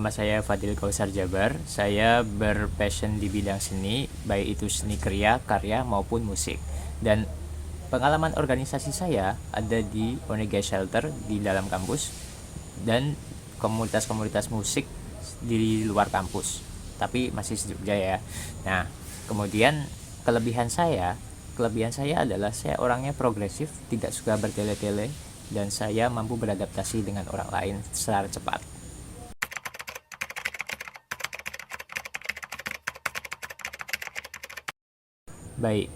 nama saya Fadil Kausar Jabar. Saya berpassion di bidang seni, baik itu seni kriya, karya maupun musik. Dan pengalaman organisasi saya ada di Onega Shelter di dalam kampus dan komunitas-komunitas musik di luar kampus. Tapi masih di Jogja ya. Nah, kemudian kelebihan saya adalah saya orangnya progresif, tidak suka bertele-tele, dan saya mampu beradaptasi dengan orang lain secara cepat. Baik,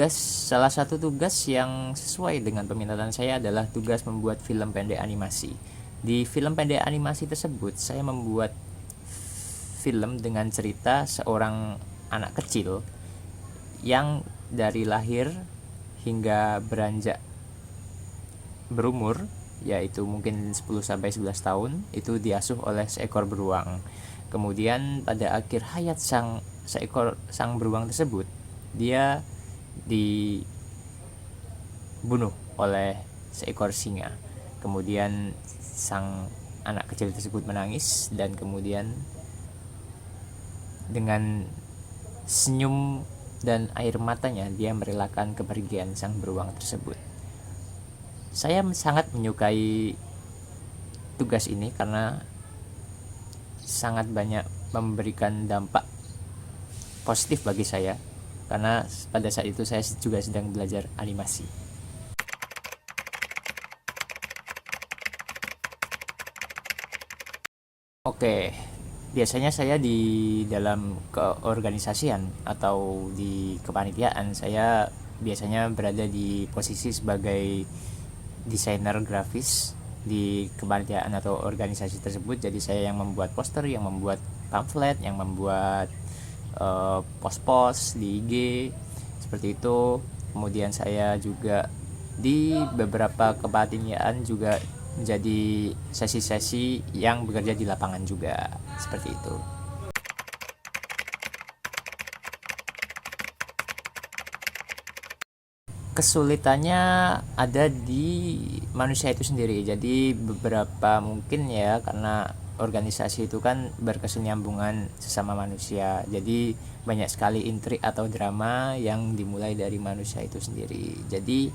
salah satu tugas yang sesuai dengan peminatan saya adalah tugas membuat film pendek animasi. Di film pendek animasi tersebut, saya membuat film dengan cerita seorang anak kecil yang dari lahir hingga beranjak berumur, yaitu mungkin 10 sampai 11 tahun, itu diasuh oleh seekor beruang. Kemudian pada akhir hayat sang beruang tersebut, dia dibunuh oleh seekor singa. Kemudian sang anak kecil tersebut menangis, dan kemudian dengan senyum dan air matanya dia merelakan kepergian sang beruang tersebut. Saya sangat menyukai tugas ini karena sangat banyak memberikan dampak positif bagi saya, karena pada saat itu saya juga sedang belajar animasi. Oke, biasanya saya di dalam keorganisasian atau di kepanitiaan, saya biasanya berada di posisi sebagai desainer grafis di kepanitiaan atau organisasi tersebut. Jadi saya yang membuat poster, yang membuat pamflet, yang membuat post-post di IG seperti itu. Kemudian saya juga di beberapa kepanitiaan juga menjadi sesi-sesi yang bekerja di lapangan juga seperti itu. Kesulitannya ada di manusia itu sendiri. Jadi beberapa mungkin ya, karena organisasi itu kan berkesinambungan sesama manusia, jadi banyak sekali intrik atau drama yang dimulai dari manusia itu sendiri. Jadi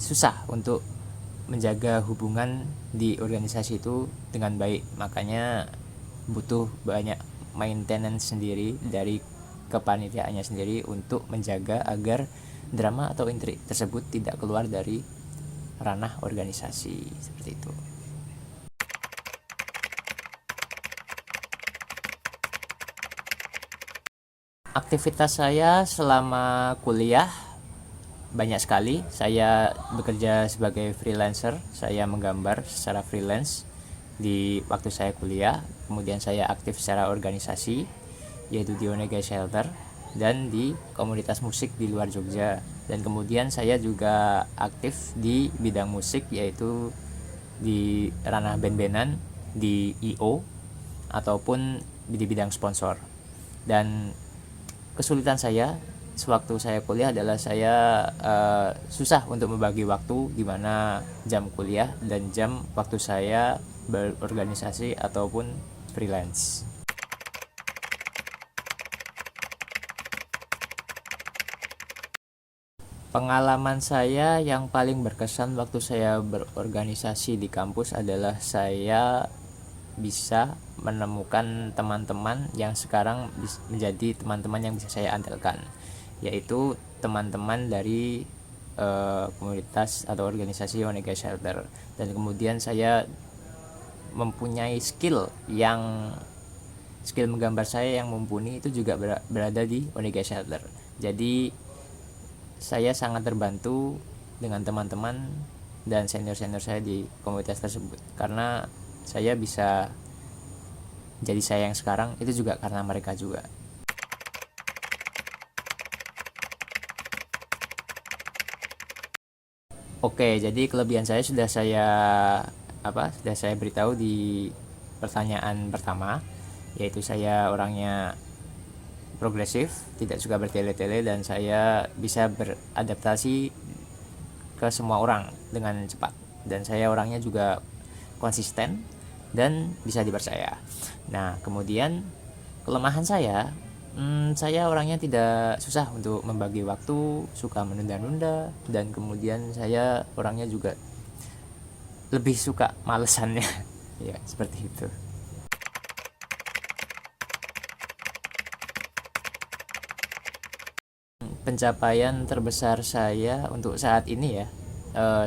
susah untuk menjaga hubungan di organisasi itu dengan baik. Makanya butuh banyak maintenance sendiri dari kepanitiaannya sendiri untuk menjaga agar drama atau intrik tersebut tidak keluar dari ranah organisasi seperti itu. Aktivitas saya selama kuliah banyak sekali. Saya bekerja sebagai freelancer, saya menggambar secara freelance di waktu saya kuliah. Kemudian saya aktif secara organisasi, yaitu di Onega Shelter dan di komunitas musik di luar Jogja. Dan kemudian saya juga aktif di bidang musik, yaitu di ranah band-bandan, di IO, ataupun di bidang sponsor. Dan kesulitan saya sewaktu saya kuliah adalah saya susah untuk membagi waktu, di mana jam kuliah dan jam waktu saya berorganisasi ataupun freelance. Pengalaman saya yang paling berkesan waktu saya berorganisasi di kampus adalah saya bisa menemukan teman-teman yang sekarang menjadi teman-teman yang bisa saya andalkan, yaitu teman-teman dari komunitas atau organisasi Onega Shelter. Dan kemudian saya mempunyai skill menggambar saya yang mumpuni, itu juga berada di Onega Shelter. Jadi saya sangat terbantu dengan teman-teman dan senior-senior saya di komunitas tersebut, karena saya bisa jadi saya yang sekarang itu juga karena mereka juga. Oke, jadi kelebihan saya sudah saya beritahu di pertanyaan pertama, yaitu saya orangnya progresif, tidak suka bertele-tele, dan saya bisa beradaptasi ke semua orang dengan cepat. Dan saya orangnya juga konsisten, dan bisa dipercaya. Nah, kemudian kelemahan saya orangnya tidak susah untuk membagi waktu, suka menunda-nunda, dan kemudian saya orangnya juga lebih suka malesannya. Ya, seperti itu. Pencapaian terbesar saya untuk saat ini ya,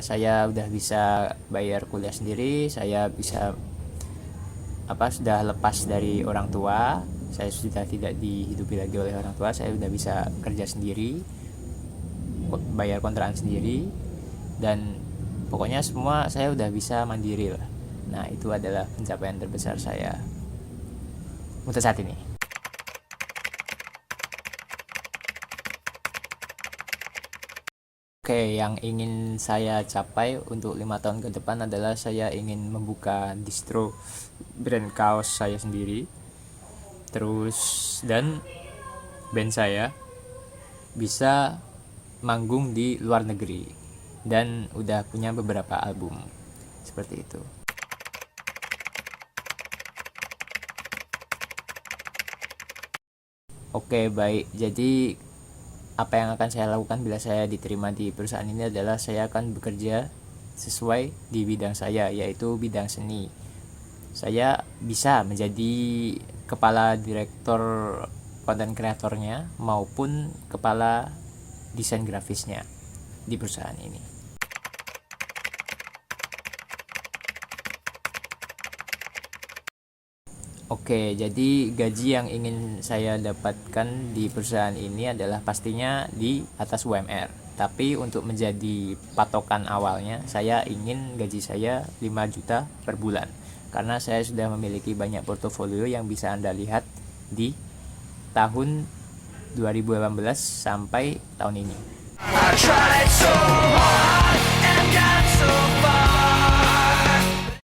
saya udah bisa bayar kuliah sendiri, saya bisa sudah lepas dari orang tua, saya sudah tidak dihidupi lagi oleh orang tua, saya udah bisa kerja sendiri, bayar kontrakan sendiri, dan pokoknya semua saya udah bisa mandiri lah. Nah, itu adalah pencapaian terbesar saya untuk saat ini. Oke, yang ingin saya capai untuk 5 tahun ke depan adalah saya ingin membuka distro brand kaos saya sendiri. Terus dan band saya bisa manggung di luar negeri dan udah punya beberapa album. Seperti itu. Oke, baik. Jadi apa yang akan saya lakukan bila saya diterima di perusahaan ini adalah saya akan bekerja sesuai di bidang saya, yaitu bidang seni. Saya bisa menjadi kepala direktur konten kreatornya maupun kepala desain grafisnya di perusahaan ini. Oke, jadi gaji yang ingin saya dapatkan di perusahaan ini adalah pastinya di atas UMR. Tapi untuk menjadi patokan awalnya, saya ingin gaji saya 5 juta per bulan. Karena saya sudah memiliki banyak portofolio yang bisa Anda lihat di tahun 2018 sampai tahun ini. I tried so hard and got so far.